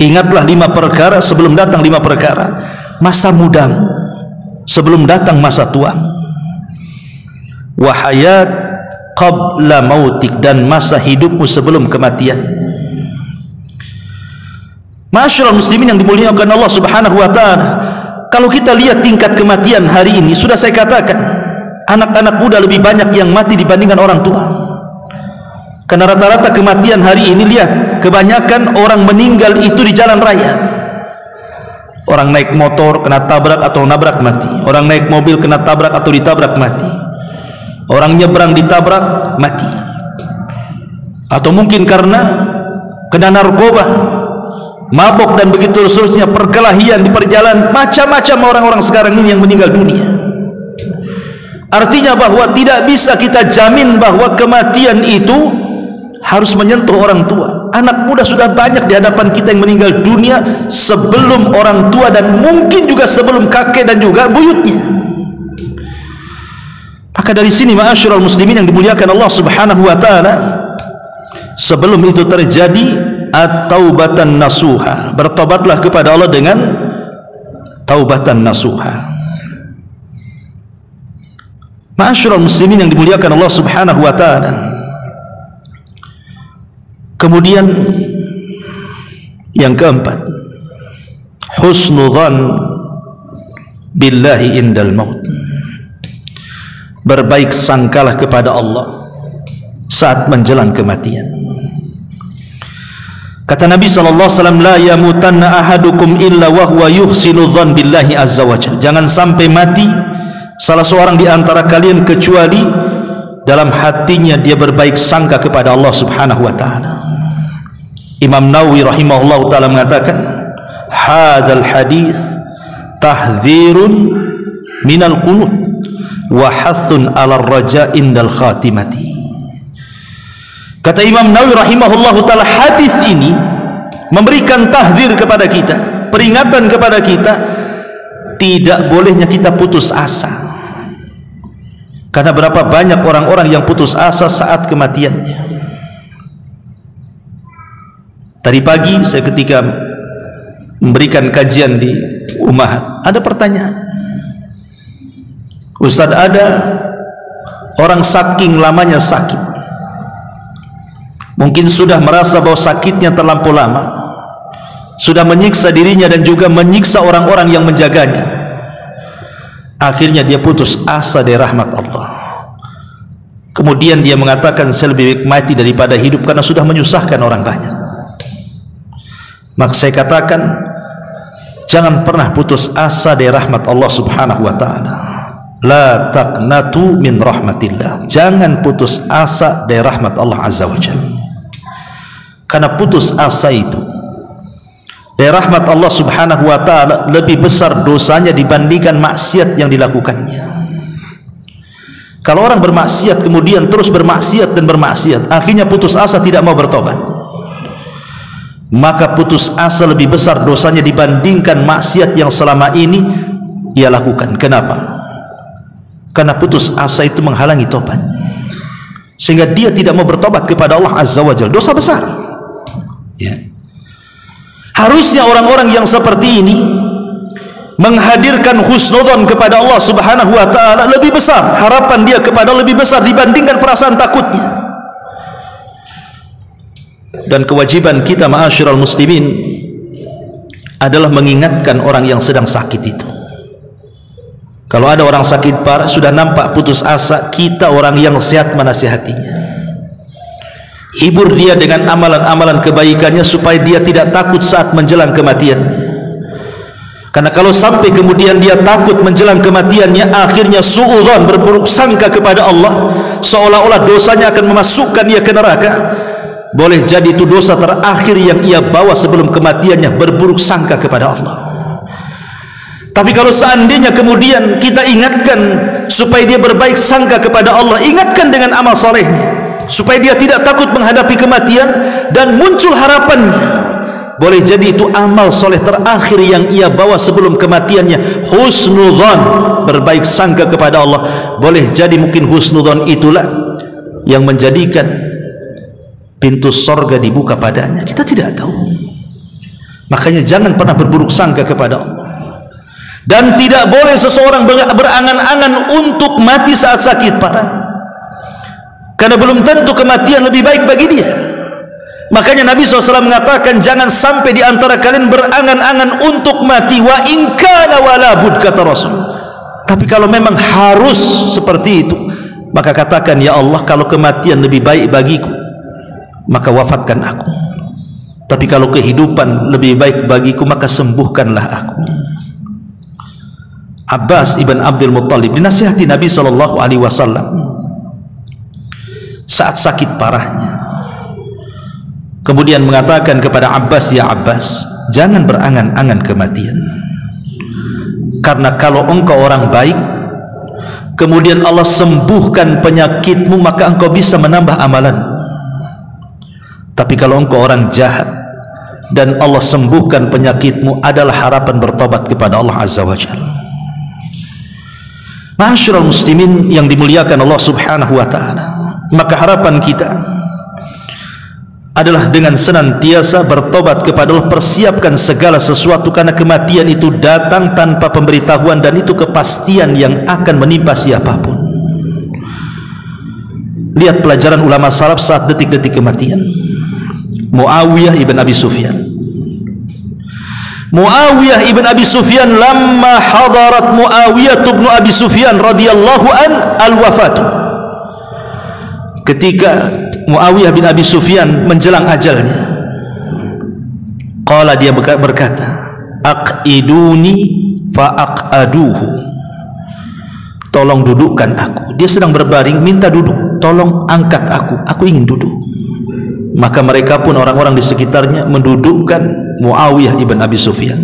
Ingatlah 5 perkara sebelum datang 5 perkara. Masa mudamu sebelum datang masa tuamu. Wahayat qabla mautik, dan masa hidupmu sebelum kematian. Ma'asyiral muslimin yang dimuliakan Allah Subhanahu wa taala, kalau kita lihat tingkat kematian hari ini, sudah saya katakan, anak-anak muda lebih banyak yang mati dibandingkan orang tua. Karena rata-rata kematian hari ini, lihat, kebanyakan orang meninggal itu di jalan raya. Orang naik motor kena tabrak atau nabrak mati. Orang naik mobil kena tabrak atau ditabrak mati. Orang nyebrang ditabrak mati. Atau mungkin karena kena narkoba, mabok dan begitu seterusnya, perkelahian di perjalanan, macam-macam orang-orang sekarang ini yang meninggal dunia. Artinya bahwa tidak bisa kita jamin bahwa kematian itu harus menyentuh orang tua. Anak muda sudah banyak di hadapan kita yang meninggal dunia sebelum orang tua, dan mungkin juga sebelum kakek dan juga buyutnya. Maka dari sini ma'asyiral muslimin yang dimuliakan Allah Subhanahu wa taala, sebelum itu terjadi at-taubatan nasuha, bertobatlah kepada Allah dengan taubatan nasuha. Ma'asyiral muslimin yang dimuliakan Allah Subhanahu wa taala, kemudian yang keempat, husnudzan billahi indal maut, berbaik sangkalah kepada Allah saat menjelang kematian. Kata Nabi SAW, la yamutanna ahadukum illa wa huwa yuhsinu dzan billahi azza wa jalla, jangan sampai mati salah seorang di antara kalian kecuali dalam hatinya dia berbaik sangka kepada Allah Subhanahu wa taala. Imam Nawawi rahimahullah taala mengatakan, hadzal hadis tahdzirun minal qunut wa hathun 'alal raja' indal khatimati. Kata Imam Nawawi rahimahullah taala, hadis ini memberikan tahdzir kepada kita, peringatan kepada kita, tidak bolehnya kita putus asa. Karena berapa banyak orang-orang yang putus asa saat kematiannya. Tadi pagi saya ketika memberikan kajian di Ummahat, ada pertanyaan, Ustaz, ada orang saking lamanya sakit, mungkin sudah merasa bahwa sakitnya terlampau lama, sudah menyiksa dirinya dan juga menyiksa orang-orang yang menjaganya, akhirnya dia putus asa dari rahmat Allah. Kemudian dia mengatakan, saya lebih baik mati daripada hidup karena sudah menyusahkan orang banyak. Maka saya katakan, jangan pernah putus asa dari rahmat Allah Subhanahu wa taala. La taqnatu min rahmatillah, jangan putus asa dari rahmat Allah Azza wa Jalla. Karena putus asa itu dari rahmat Allah Subhanahu wa taala lebih besar dosanya dibandingkan maksiat yang dilakukannya. Kalau orang bermaksiat kemudian terus bermaksiat dan bermaksiat, akhirnya putus asa tidak mau bertobat, maka putus asa lebih besar dosanya dibandingkan maksiat yang selama ini ia lakukan. Kenapa? Karena putus asa itu menghalangi tobat, sehingga dia tidak mau bertobat kepada Allah Azza wa Jalla. Dosa besar ya. Harusnya orang-orang yang seperti ini menghadirkan husnudzon kepada Allah Subhanahu wa taala lebih besar, harapan dia kepada Allah lebih besar dibandingkan perasaan takutnya. Dan kewajiban kita ma'asyiral muslimin adalah mengingatkan orang yang sedang sakit itu. Kalau ada orang sakit parah, sudah nampak putus asa, kita orang yang sehat menasihatinya, hibur dia dengan amalan-amalan kebaikannya supaya dia tidak takut saat menjelang kematiannya. Karena kalau sampai kemudian dia takut menjelang kematiannya, akhirnya suudzon, berburuk sangka kepada Allah, seolah-olah dosanya akan memasukkan dia ke neraka. Boleh jadi itu dosa terakhir yang ia bawa sebelum kematiannya, berburuk sangka kepada Allah. Tapi kalau seandainya kemudian kita ingatkan supaya dia berbaik sangka kepada Allah, ingatkan dengan amal salehnya supaya dia tidak takut menghadapi kematian dan muncul harapannya, boleh jadi itu amal soleh terakhir yang ia bawa sebelum kematiannya, husnudzon, berbaik sangka kepada Allah. Boleh jadi mungkin husnudzon itulah yang menjadikan pintu sorga dibuka padanya, kita tidak tahu. Makanya jangan pernah berburuk sangka kepada Allah, dan tidak boleh seseorang berangan-angan untuk mati saat sakit parah, karena belum tentu kematian lebih baik bagi dia. Makanya Nabi SAW mengatakan, jangan sampai di antara kalian berangan-angan untuk mati, wa in kana wala bud, kata Rasul. Tapi kalau memang harus seperti itu, maka katakan, ya Allah, kalau kematian lebih baik bagiku, maka wafatkan aku. Tapi kalau kehidupan lebih baik bagiku, maka sembuhkanlah aku. Abbas ibn Abdul Muttalib dinasihati Nabi SAW saat sakit parahnya. kemudian mengatakan kepada Abbas, ya Abbas, jangan berangan-angan kematian, karena kalau engkau orang baik kemudian Allah sembuhkan penyakitmu, maka engkau bisa menambah amalanmu. Tapi kalau engkau orang jahat dan Allah sembuhkan penyakitmu, adalah harapan bertobat kepada Allah Azza wa Jalla. Ma'asyiral muslimin yang dimuliakan Allah Subhanahu wa taala, maka harapan kita adalah dengan senantiasa bertobat kepada Allah, persiapkan segala sesuatu, karena kematian itu datang tanpa pemberitahuan, dan itu kepastian yang akan menimpa siapapun. Lihat pelajaran ulama salaf saat detik-detik kematian. Muawiyah ibn Abi Sufyan, Muawiyah ibn Abi Sufyan, lamma hadarat Muawiyah ibn Abi Sufyan radhiyallahu an al-wafatu, ketika Muawiyah bin Abi Sufyan menjelang ajalnya, qala, dia berkata, aqiduni fa aqaduhu, tolong dudukkan aku. Dia sedang berbaring, minta duduk, tolong angkat aku ingin duduk. Maka mereka pun, orang-orang di sekitarnya, mendudukkan Muawiyah ibn Abi Sufyan.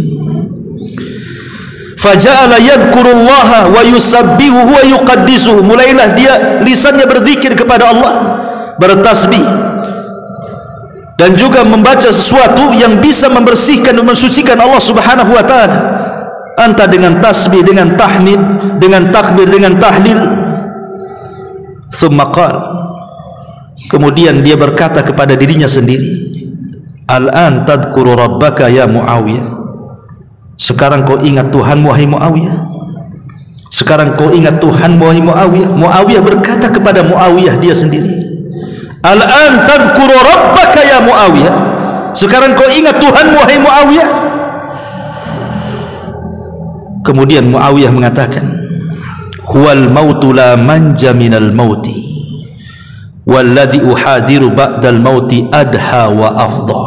Faja'ala yadhkurullaha wa yusabbihuhu wa yuqaddisuhu, mulailah dia lisannya berzikir kepada Allah, bertasbih, dan juga membaca sesuatu yang bisa membersihkan dan mensucikan Allah Subhanahu wa taala, entah dengan tasbih, dengan tahmid, dengan takbir, dengan tahlil. Tsumma qala, kemudian dia berkata kepada dirinya sendiri, al-an tadhkuru rabbaka ya Muawiyah, sekarang kau ingat Tuhanmu wahai Muawiyah, sekarang kau ingat Tuhanmu wahai Muawiyah. Muawiyah berkata kepada Muawiyah dia sendiri, al-an tadhkuru rabbaka ya Muawiyah, sekarang kau ingat Tuhanmu wahai Muawiyah. Kemudian Muawiyah mengatakan, huwal mautu la manja minal mauti walladhi uhadiru ba'dal mauti adha wa afdha,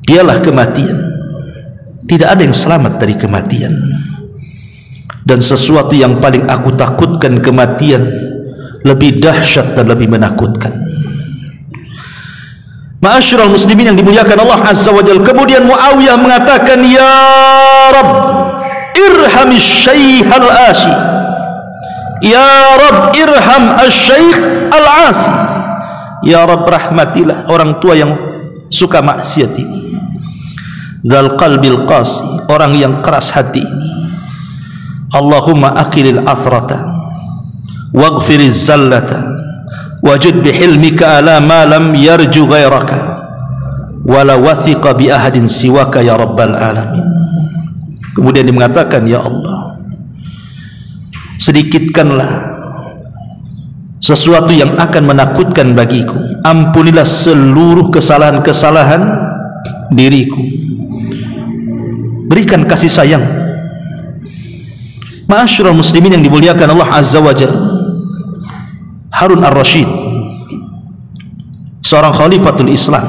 dialah kematian, tidak ada yang selamat dari kematian, dan sesuatu yang paling aku takutkan, kematian lebih dahsyat dan lebih menakutkan. Ma'asyiral muslimin yang dimuliakan Allah Azza wa Jalla, kemudian Muawiyah mengatakan, ya Rabb irham asy-syaikh al-asi, ya Rabb irham asy-syaikh al-asi, ya Rabb rahmatilah orang tua yang suka maksiat ini, dzal qalbil qasi, orang yang keras hati ini. Allahumma aqilil athrata waghfiriz zallata wajud bihilmika ala ma lam yarju ghairaka wala wathiqa bi ahadin siwaka ya rabbal alamin. Kemudian dia mengatakan, ya Allah, sedikitkanlah sesuatu yang akan menakutkan bagiku, ampunilah seluruh kesalahan-kesalahan diriku, berikan kasih sayang. Ma'asyiral muslimin yang dimuliakan Allah Azza wa Jalla, Harun ar-Rasyid, seorang khalifatul Islam,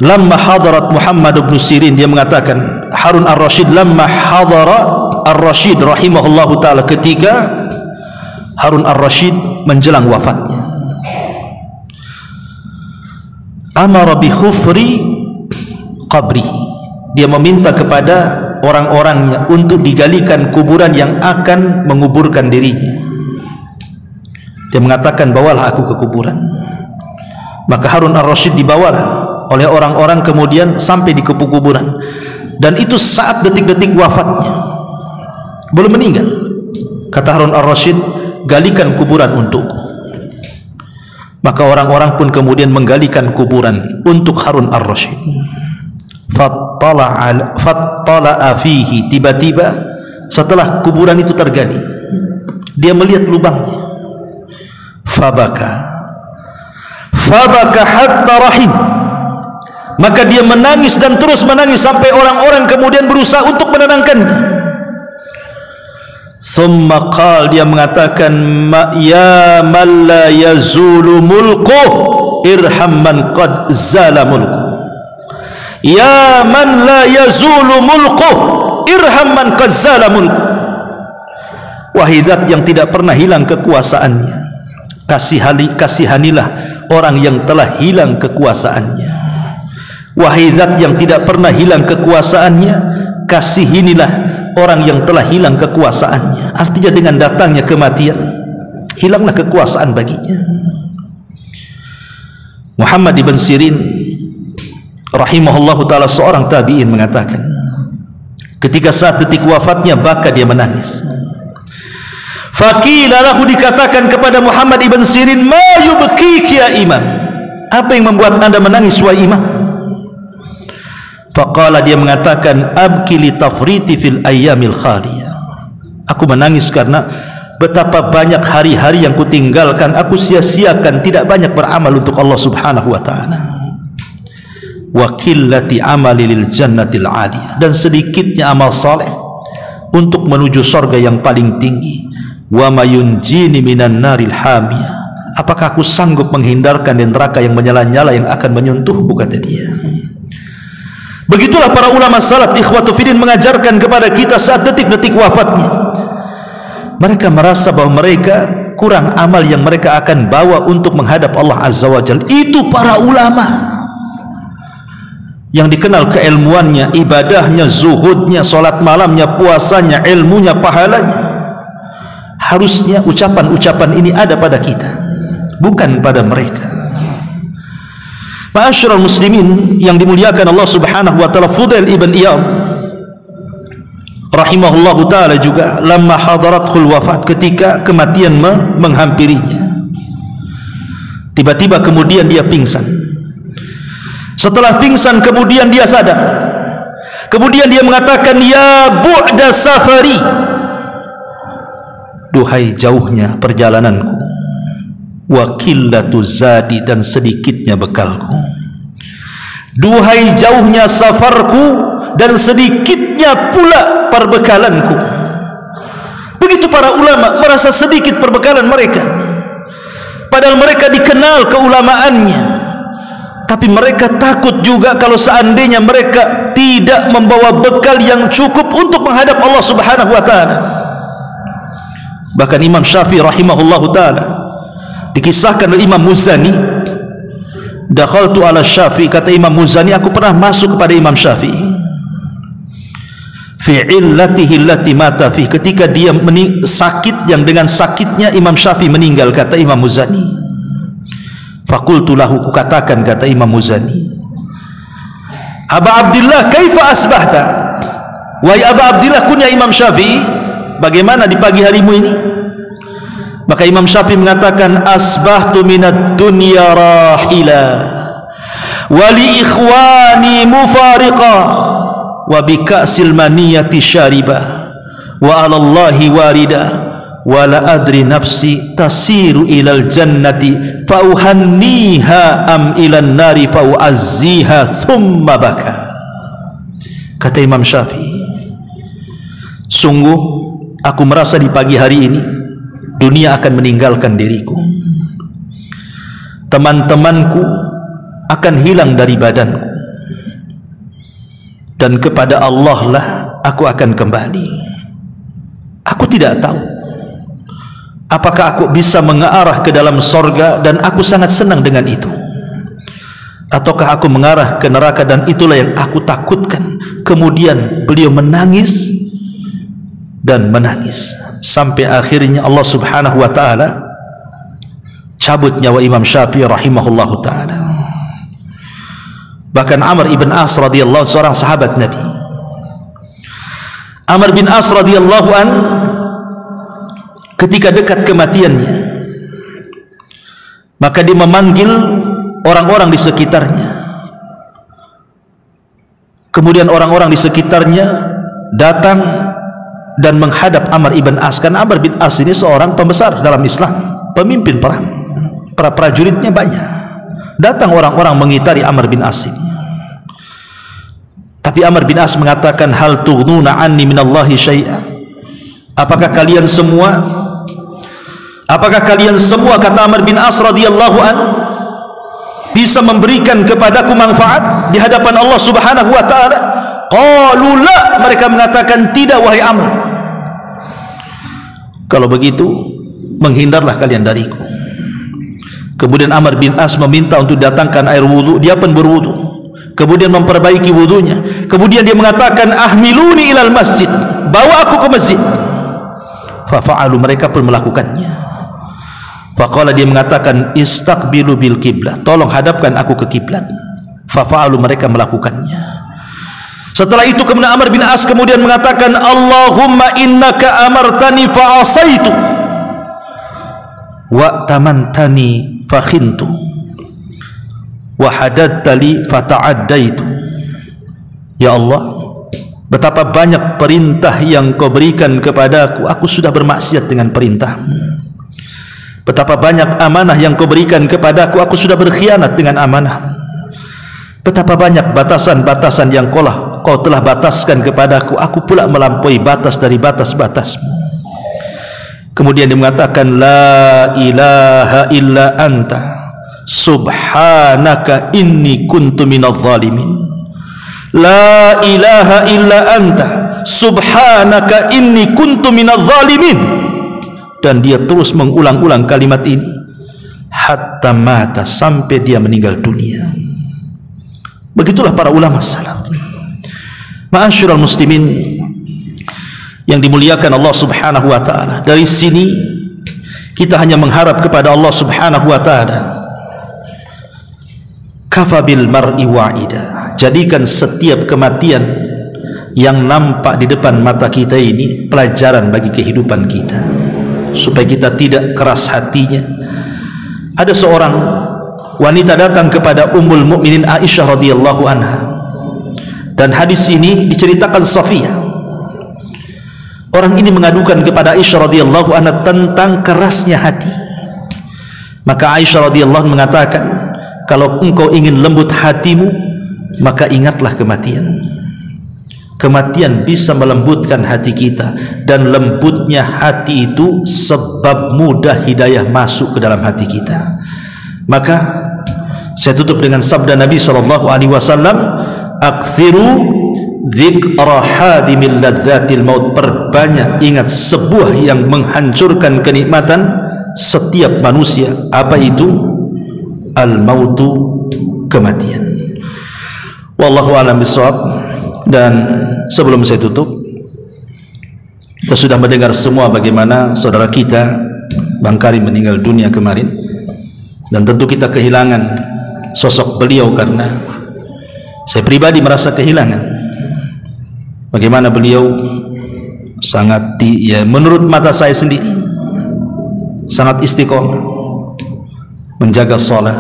lamma hadarat Muhammad ibn Sirin, dia mengatakan, Harun ar-Rasyid, lamma hadara ar-Rasyid rahimahullahu ta'ala, ketika Harun ar-Rasyid menjelang wafatnya, amara bi khufri qabrihi, dia meminta kepada orang-orangnya untuk digalikan kuburan yang akan menguburkan dirinya. Dia mengatakan, bawalah aku ke kuburan. Maka Harun ar-Rasyid dibawalah oleh orang-orang, kemudian sampai di kuburan, dan itu saat detik-detik wafatnya, belum meninggal. Kata Harun ar-Rasyid, galikan kuburan untukku. Maka orang-orang pun kemudian menggalikan kuburan untuk Harun ar-Rasyid. Fattala'a fihi, tiba-tiba setelah kuburan itu tergali, dia melihat lubangnya. Fabaka hatta rahim, maka dia menangis dan terus menangis sampai orang-orang kemudian berusaha untuk menenangkannya. Thumma qala, dia mengatakan, ya man la yazulu mulquh irham man qad zala mulquh, ya man la yazulu mulquh irham man qad zala mulquh, wahai zat yang tidak pernah hilang kekuasaannya, kasihanilah orang yang telah hilang kekuasaannya. Wahai zat yang tidak pernah hilang kekuasaannya, kasihinilah orang yang telah hilang kekuasaannya. Artinya dengan datangnya kematian, hilanglah kekuasaan baginya. Muhammad ibn Sirin rahimahullahu ta'ala, seorang tabi'in, mengatakan ketika saat detik wafatnya maka dia menangis. Faqila lahu, dikatakan kepada Muhammad ibn Sirin, ma yubkiki ya imam, apa yang membuat anda menangis wahai imam? Faqala, dia mengatakan, abki li tafriti fil ayyamil khaliyah, aku menangis karena betapa banyak hari-hari yang kutinggalkan, aku sia-siakan, tidak banyak beramal untuk Allah subhanahu wa ta'ala. Wa qillati amali lil jannatil aliyah, dan sedikitnya amal saleh untuk menuju surga yang paling tinggi. Wa mayunjini minan naril hamiyah, apakah aku sanggup menghindarkan dari neraka yang menyala-nyala yang akan menyentuhku, kata dia. Begitulah para ulama salaf ikhwatu fiddin mengajarkan kepada kita saat detik-detik wafatnya. Mereka merasa bahwa mereka kurang amal yang mereka akan bawa untuk menghadap Allah azza wa jalla. Itu para ulama yang dikenal keilmuannya, ibadahnya, zuhudnya, salat malamnya, puasanya, ilmunya, pahalanya. Harusnya ucapan-ucapan ini ada pada kita, bukan pada mereka. Ma'asyiral muslimin yang dimuliakan Allah subhanahu wa ta'ala, Fudail ibn Iyad rahimahullahu ta'ala juga, lamma hadaratul wafat, ketika kematian menghampirinya, tiba-tiba kemudian dia pingsan. Setelah pingsan kemudian dia sadar, kemudian dia mengatakan, ya bu'da safari, duhai jauhnya perjalananku, wa qillatu zadi, dan sedikitnya bekalku. Duhai jauhnya safarku dan sedikitnya pula perbekalanku. Begitu para ulama merasa sedikit perbekalan mereka, padahal mereka dikenal keulamaannya. Tapi mereka takut juga kalau seandainya mereka tidak membawa bekal yang cukup untuk menghadap Allah subhanahu wa ta'ala. Bahkan Imam Syafi'i rahimahullahu ta'ala, dikisahkan oleh Imam Muzani, dakhaltu ala Syafi'i, kata Imam Muzani, aku pernah masuk kepada Imam Syafi'i, fi illatihi allati mata fi, ketika dia sakit yang dengan sakitnya Imam Syafi'i meninggal, kata Imam Muzani. Faqultu lahu, kukatakan, kata Imam Muzani, Aba Abdillah kaifa asbahta, wahai Aba Abdillah, kunya Imam Syafi'i, bagaimana di pagi harimu ini? Maka Imam Syafi'i mengatakan, asbahtu minad dunya rahila wa li ikhwani mufariqa wa bi ka'sil maniyati syariba wa 'ala Allahi warida wa la adri nafsi tasiru ilal jannati fa uhanniha am ilan nari fa uazziha thumma baka. Kata Imam Syafi'i, sungguh aku merasa di pagi hari ini dunia akan meninggalkan diriku, teman-temanku akan hilang dari badanku, dan kepada Allah lah aku akan kembali. Aku tidak tahu apakah aku bisa mengarah ke dalam sorga, dan aku sangat senang dengan itu, ataukah aku mengarah ke neraka, dan itulah yang aku takutkan. Kemudian beliau menangis dan menangis sampai akhirnya Allah subhanahu wa ta'ala cabut nyawa Imam Syafi'i rahimahullahu ta'ala. Bahkan Amr ibn As radhiyallahu, seorang sahabat Nabi, Amr bin As radhiyallahu an, ketika dekat kematiannya, maka dia memanggil orang-orang di sekitarnya. Kemudian orang-orang di sekitarnya datang dan menghadap Amr ibn As, karena Amr bin As ini seorang pembesar dalam Islam, pemimpin perang, para prajuritnya banyak. Datang orang-orang mengitari Amr bin As ini, tapi Amr bin As mengatakan, hal tughnuna anni minallahi syai'a, apakah kalian semua, kata Amr bin As radhiyallahu an, bisa memberikan kepadaku manfaat di hadapan Allah subhanahu wa ta'ala? Qalu la, mereka mengatakan, tidak wahai Amr. Kalau begitu menghindarlah kalian dariku, Kemudian Amr bin As meminta untuk datangkan air wudu, dia pun berwudu, kemudian memperbaiki wudunya. Kemudian dia mengatakan, ahmiluni ilal masjid, bawa aku ke masjid. Fafa'alu, mereka pun melakukannya. Faqala, dia mengatakan, istaqbilu bil qiblah, tolong hadapkan aku ke kiblat. Fafa'alu, mereka melakukannya. Setelah itu kemudian Amr bin As kemudian mengatakan, Allahumma innaka amartani fa'asaitu wa tamantani fakhintu wa hadaddali fata'addaitu. Ya Allah, betapa banyak perintah yang kau berikan kepadaku, aku sudah bermaksiat dengan perintahmu. Betapa banyak amanah yang kau berikan kepadaku, aku sudah berkhianat dengan amanah. Betapa banyak batasan-batasan yang kau telah bataskan kepadaku, aku pula melampaui batas dari batas-batasmu. Kemudian dia mengatakan, la ilaha illa anta subhanaka inni kuntu minadh dhalimin. La ilaha illa anta subhanaka inni kuntu minadh dhalimin. Dan dia terus mengulang-ulang kalimat ini hatta mata, sampai dia meninggal dunia. Begitulah para ulama salaf. Ma'asyiral muslimin yang dimuliakan Allah subhanahu wa ta'ala, dari sini kita hanya mengharap kepada Allah subhanahu wa ta'ala. Kafabil mar'i wa'ida, jadikan setiap kematian yang nampak di depan mata kita ini pelajaran bagi kehidupan kita, supaya kita tidak keras hatinya. Ada seorang wanita datang kepada Ummul Mukminin Aisyah radhiyallahu anha, dan hadis ini diceritakan Safiyah. Orang ini mengadukan kepada Aisyah radhiyallahu anha tentang kerasnya hati. Maka Aisyah radhiyallahu anha mengatakan, kalau engkau ingin lembut hatimu, maka ingatlah kematian. Kematian bisa melembutkan hati kita, dan lembutnya hati itu sebab mudah hidayah masuk ke dalam hati kita. Maka saya tutup dengan sabda Nabi sallallahu alaihi wasallam, aktsiru dzikra hadimil ladzatil maut, perbanyak ingat sebuah yang menghancurkan kenikmatan setiap manusia. Apa itu? Al mautu, kematian. Wallahu a'lam bishawab. Dan sebelum saya tutup, kita sudah mendengar semua bagaimana saudara kita Bang Karim meninggal dunia kemarin, dan tentu kita kehilangan sosok beliau, karena saya pribadi merasa kehilangan bagaimana beliau sangat menurut mata saya sendiri sangat istiqomah, menjaga sholat,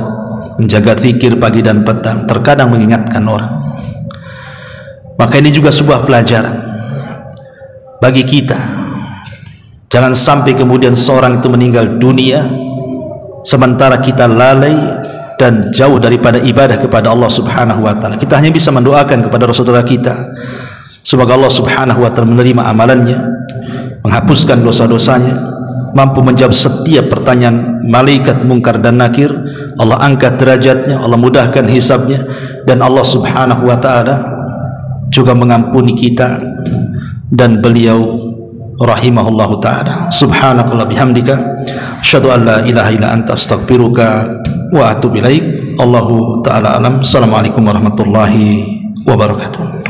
menjaga zikir pagi dan petang, terkadang mengingatkan orang. Maka ini juga sebuah pelajaran bagi kita. Jangan sampai kemudian seorang itu meninggal dunia sementara kita lalai dan jauh daripada ibadah kepada Allah subhanahu wa ta'ala. Kita hanya bisa mendoakan kepada saudara kita, semoga Allah subhanahu wa ta'ala menerima amalannya, menghapuskan dosa-dosanya, mampu menjawab setiap pertanyaan malaikat mungkar dan nakir. Allah angkat derajatnya, Allah mudahkan hisabnya, dan Allah subhanahu wa ta'ala juga mengampuni kita dan beliau rahimahullahu ta'ala. Subhanakallah bihamdika asyhadu an la ilaha illa anta astaghfiruka wa atubu ilaik. Allahu ta'ala alam. Assalamualaikum warahmatullahi wabarakatuh.